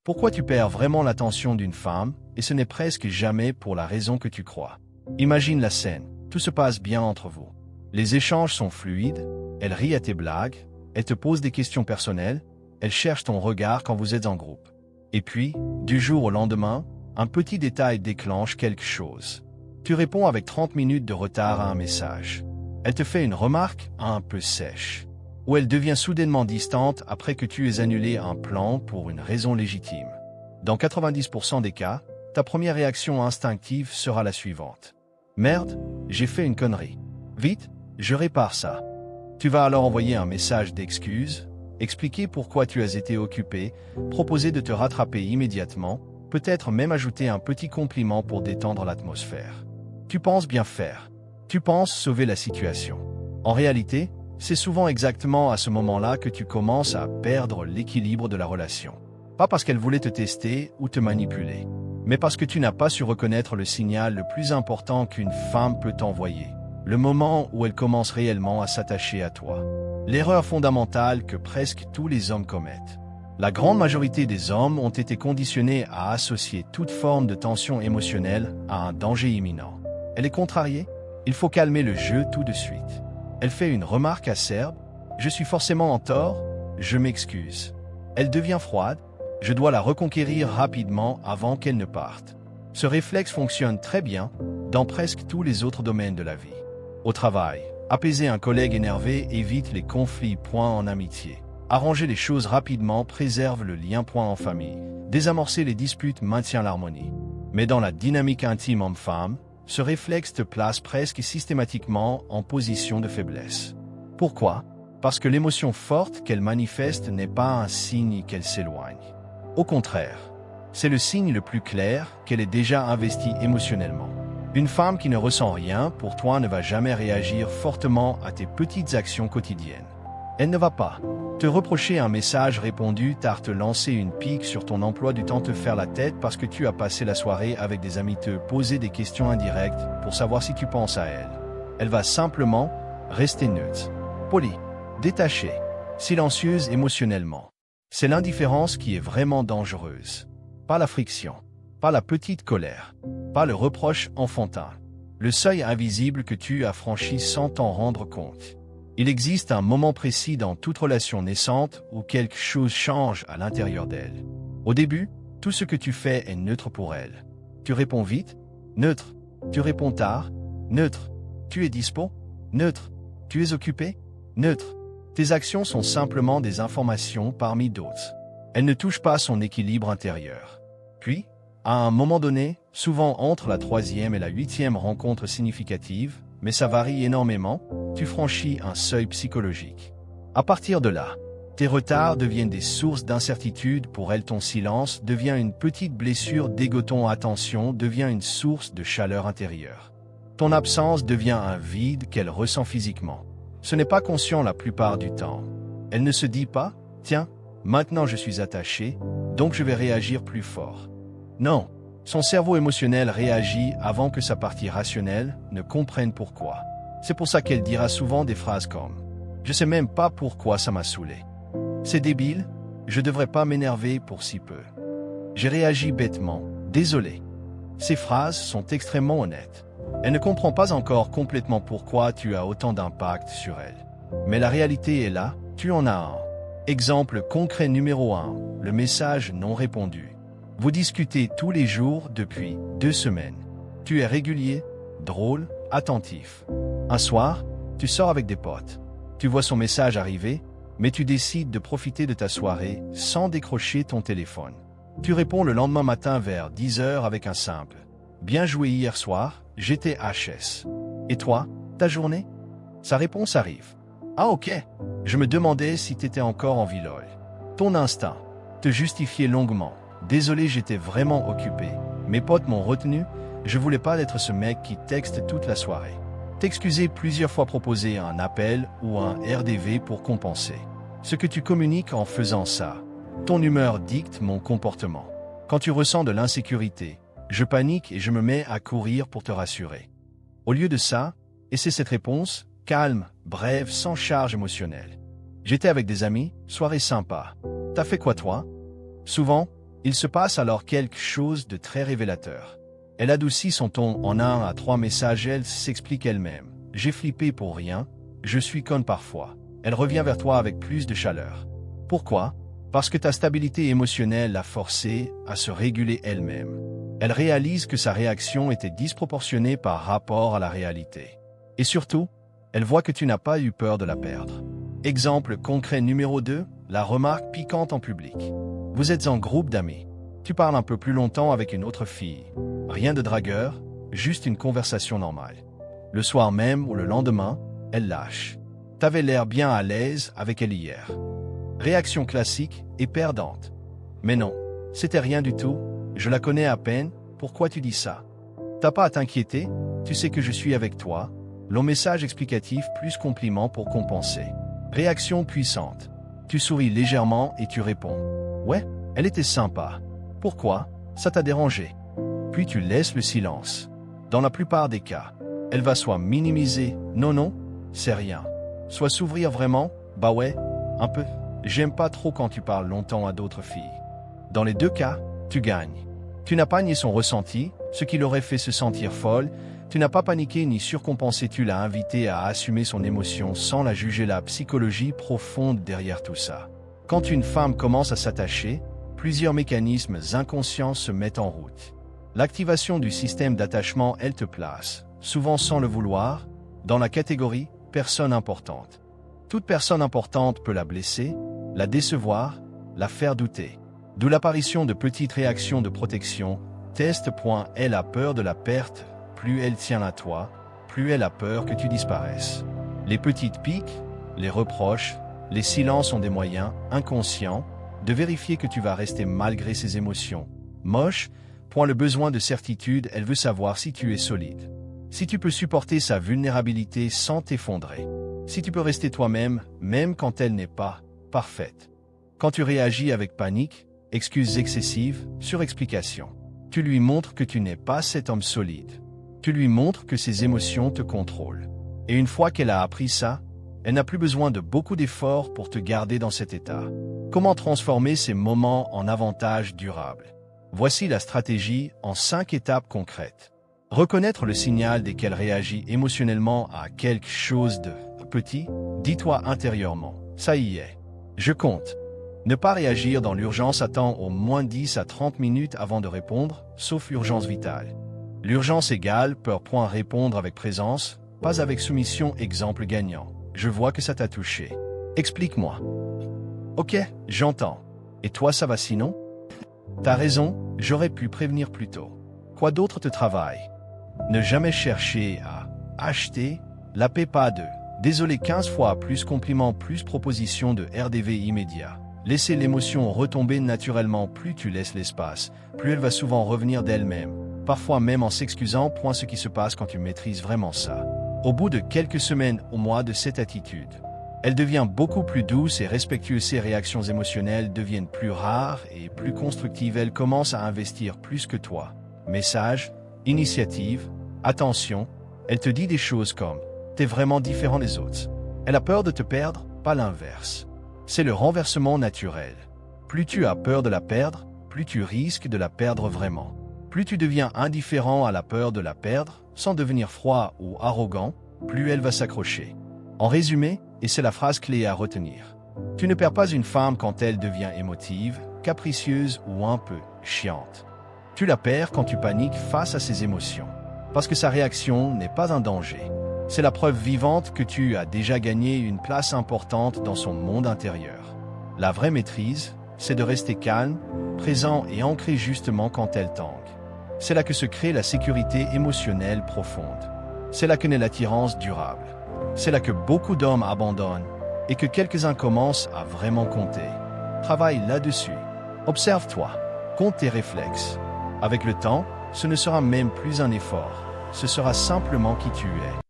Pourquoi tu perds vraiment l'attention d'une femme, et ce n'est presque jamais pour la raison que tu crois. Imagine la scène, tout se passe bien entre vous. Les échanges sont fluides, elle rit à tes blagues, elle te pose des questions personnelles, elle cherche ton regard quand vous êtes en groupe. Et puis, du jour au lendemain, un petit détail déclenche quelque chose. Tu réponds avec 30 minutes de retard à un message. Elle te fait une remarque un peu sèche. Ou elle devient soudainement distante après que tu aies annulé un plan pour une raison légitime. Dans 90% des cas, ta première réaction instinctive sera la suivante. Merde, j'ai fait une connerie. Vite, je répare ça. Tu vas alors envoyer un message d'excuse, expliquer pourquoi tu as été occupé, proposer de te rattraper immédiatement, peut-être même ajouter un petit compliment pour détendre l'atmosphère. Tu penses bien faire. Tu penses sauver la situation. En réalité, c'est souvent exactement à ce moment-là que tu commences à perdre l'équilibre de la relation. Pas parce qu'elle voulait te tester ou te manipuler, mais parce que tu n'as pas su reconnaître le signal le plus important qu'une femme peut t'envoyer. Le moment où elle commence réellement à s'attacher à toi. L'erreur fondamentale que presque tous les hommes commettent. La grande majorité des hommes ont été conditionnés à associer toute forme de tension émotionnelle à un danger imminent. Elle est contrariée? Il faut calmer le jeu tout de suite. Elle fait une remarque acerbe? Je suis forcément en tort? Je m'excuse. Elle devient froide? Je dois la reconquérir rapidement avant qu'elle ne parte. Ce réflexe fonctionne très bien dans presque tous les autres domaines de la vie. Au travail, apaiser un collègue énervé évite les conflits. En amitié. Arranger les choses rapidement préserve le lien. En famille. Désamorcer les disputes maintient l'harmonie. Mais dans la dynamique intime homme-femme, ce réflexe te place presque systématiquement en position de faiblesse. Pourquoi? Parce que l'émotion forte qu'elle manifeste n'est pas un signe qu'elle s'éloigne. Au contraire, c'est le signe le plus clair qu'elle est déjà investie émotionnellement. Une femme qui ne ressent rien pour toi ne va jamais réagir fortement à tes petites actions quotidiennes. Elle ne va pas te reprocher un message répondu tard, te lancer une pique sur ton emploi du temps, te faire la tête parce que tu as passé la soirée avec des amis, te poser des questions indirectes pour savoir si tu penses à elle. Elle va simplement rester neutre, polie, détachée, silencieuse émotionnellement. C'est l'indifférence qui est vraiment dangereuse. Pas la friction, pas la petite colère, pas le reproche enfantin. Le seuil invisible que tu as franchi sans t'en rendre compte. Il existe un moment précis dans toute relation naissante où quelque chose change à l'intérieur d'elle. Au début, tout ce que tu fais est neutre pour elle. Tu réponds vite, neutre. Tu réponds tard, neutre. Tu es dispo, neutre. Tu es occupé, neutre. Tes actions sont simplement des informations parmi d'autres. Elles ne touchent pas son équilibre intérieur. Puis, à un moment donné, souvent entre la 3e et la 8e rencontre significative, mais ça varie énormément, tu franchis un seuil psychologique. À partir de là, tes retards deviennent des sources d'incertitude pour elle, ton silence devient une petite blessure d'ego, ton attention devient une source de chaleur intérieure. Ton absence devient un vide qu'elle ressent physiquement. Ce n'est pas conscient la plupart du temps. Elle ne se dit pas « Tiens, maintenant je suis attaché, donc je vais réagir plus fort ». Non. Son cerveau émotionnel réagit avant que sa partie rationnelle ne comprenne pourquoi. C'est pour ça qu'elle dira souvent des phrases comme « Je sais même pas pourquoi ça m'a saoulé. C'est débile, je devrais pas m'énerver pour si peu. J'ai réagi bêtement, désolé. » Ces phrases sont extrêmement honnêtes. Elle ne comprend pas encore complètement pourquoi tu as autant d'impact sur elle. Mais la réalité est là, tu en as un. Exemple concret numéro 1, le message non répondu. Vous discutez tous les jours depuis 2 semaines. Tu es régulier, drôle, attentif. Un soir, tu sors avec des potes. Tu vois son message arriver, mais tu décides de profiter de ta soirée sans décrocher ton téléphone. Tu réponds le lendemain matin vers 10h avec un simple « Bien joué hier soir, j'étais HS. » Et toi, ta journée? Sa réponse arrive. « Ah ok, je me demandais si t'étais encore en vie lol. » Ton instinct, te justifier longuement. Désolé, j'étais vraiment occupé. Mes potes m'ont retenu, je voulais pas être ce mec qui texte toute la soirée. T'excuser plusieurs fois, proposer un appel ou un RDV pour compenser. Ce que tu communiques en faisant ça. Ton humeur dicte mon comportement. Quand tu ressens de l'insécurité, je panique et je me mets à courir pour te rassurer. Au lieu de ça, et c'est cette réponse, calme, brève, sans charge émotionnelle. J'étais avec des amis, soirée sympa. T'as fait quoi toi? Souvent, Il se passe alors quelque chose de très révélateur. Elle adoucit son ton en 1 à 3 messages, elle s'explique elle-même. J'ai flippé pour rien, je suis conne parfois. Elle revient vers toi avec plus de chaleur. Pourquoi? Parce que ta stabilité émotionnelle l'a forcée à se réguler elle-même. Elle réalise que sa réaction était disproportionnée par rapport à la réalité. Et surtout, elle voit que tu n'as pas eu peur de la perdre. Exemple concret numéro 2, la remarque piquante en public. Vous êtes en groupe d'amis. Tu parles un peu plus longtemps avec une autre fille. Rien de dragueur, juste une conversation normale. Le soir même ou le lendemain, elle lâche. T'avais l'air bien à l'aise avec elle hier. Réaction classique et perdante. Mais non, c'était rien du tout, je la connais à peine, pourquoi tu dis ça? T'as pas à t'inquiéter, tu sais que je suis avec toi. Long message explicatif plus compliment pour compenser. Réaction puissante. Tu souris légèrement et tu réponds. Ouais, elle était sympa. Pourquoi? Ça t'a dérangé. Puis tu laisses le silence. Dans la plupart des cas, elle va soit minimiser, non, c'est rien. Soit s'ouvrir vraiment, bah ouais, un peu. J'aime pas trop quand tu parles longtemps à d'autres filles. Dans les deux cas, tu gagnes. Tu n'as pas nié son ressenti, ce qui l'aurait fait se sentir folle. Tu n'as pas paniqué ni surcompensé, tu l'as invité à assumer son émotion sans la juger. La psychologie profonde derrière tout ça. Quand une femme commence à s'attacher, plusieurs mécanismes inconscients se mettent en route. L'activation du système d'attachement, elle te place, souvent sans le vouloir, dans la catégorie « personne importante ». Toute personne importante peut la blesser, la décevoir, la faire douter. D'où l'apparition de petites réactions de protection. Test. Elle a peur de la perte, plus elle tient à toi, plus elle a peur que tu disparaisses. Les petites piques, les reproches, les silences sont des moyens, inconscients, de vérifier que tu vas rester malgré ses émotions. Moche. Le besoin de certitude, elle veut savoir si tu es solide. Si tu peux supporter sa vulnérabilité sans t'effondrer. Si tu peux rester toi-même, même quand elle n'est pas parfaite. Quand tu réagis avec panique, excuses excessives, surexplication, tu lui montres que tu n'es pas cet homme solide. Tu lui montres que ses émotions te contrôlent. Et une fois qu'elle a appris ça, elle n'a plus besoin de beaucoup d'efforts pour te garder dans cet état. Comment transformer ces moments en avantages durables? Voici la stratégie en 5 étapes concrètes. Reconnaître le signal dès qu'elle réagit émotionnellement à quelque chose de petit, dis-toi intérieurement, ça y est, je compte. Ne pas réagir dans l'urgence, attends au moins 10 à 30 minutes avant de répondre, sauf urgence vitale. L'urgence égale peur. Répondre avec présence, pas avec soumission. Exemple gagnant. Je vois que ça t'a touché. Explique-moi. Ok, j'entends. Et toi, ça va sinon? T'as raison, j'aurais pu prévenir plus tôt. Quoi d'autre te travaille? Ne jamais chercher à acheter, la paix pas de. Désolé 15 fois plus compliment plus proposition de RDV immédiat. Laissez l'émotion retomber naturellement, plus tu laisses l'espace, plus elle va souvent revenir d'elle-même, parfois même en s'excusant. Ce qui se passe quand tu maîtrises vraiment ça. Au bout de quelques semaines ou mois de cette attitude, elle devient beaucoup plus douce et respectueuse. Ses réactions émotionnelles deviennent plus rares et plus constructives. Elle commence à investir plus que toi. Message, initiative, attention, elle te dit des choses comme « t'es vraiment différent des autres ». Elle a peur de te perdre, pas l'inverse. C'est le renversement naturel. Plus tu as peur de la perdre, plus tu risques de la perdre vraiment. Plus tu deviens indifférent à la peur de la perdre, sans devenir froid ou arrogant, plus elle va s'accrocher. En résumé, et c'est la phrase clé à retenir, tu ne perds pas une femme quand elle devient émotive, capricieuse ou un peu chiante. Tu la perds quand tu paniques face à ses émotions. Parce que sa réaction n'est pas un danger. C'est la preuve vivante que tu as déjà gagné une place importante dans son monde intérieur. La vraie maîtrise, c'est de rester calme, présent et ancré justement quand elle tangue. C'est là que se crée la sécurité émotionnelle profonde. C'est là que naît l'attirance durable. C'est là que beaucoup d'hommes abandonnent et que quelques-uns commencent à vraiment compter. Travaille là-dessus. Observe-toi. Compte tes réflexes. Avec le temps, ce ne sera même plus un effort. Ce sera simplement qui tu es.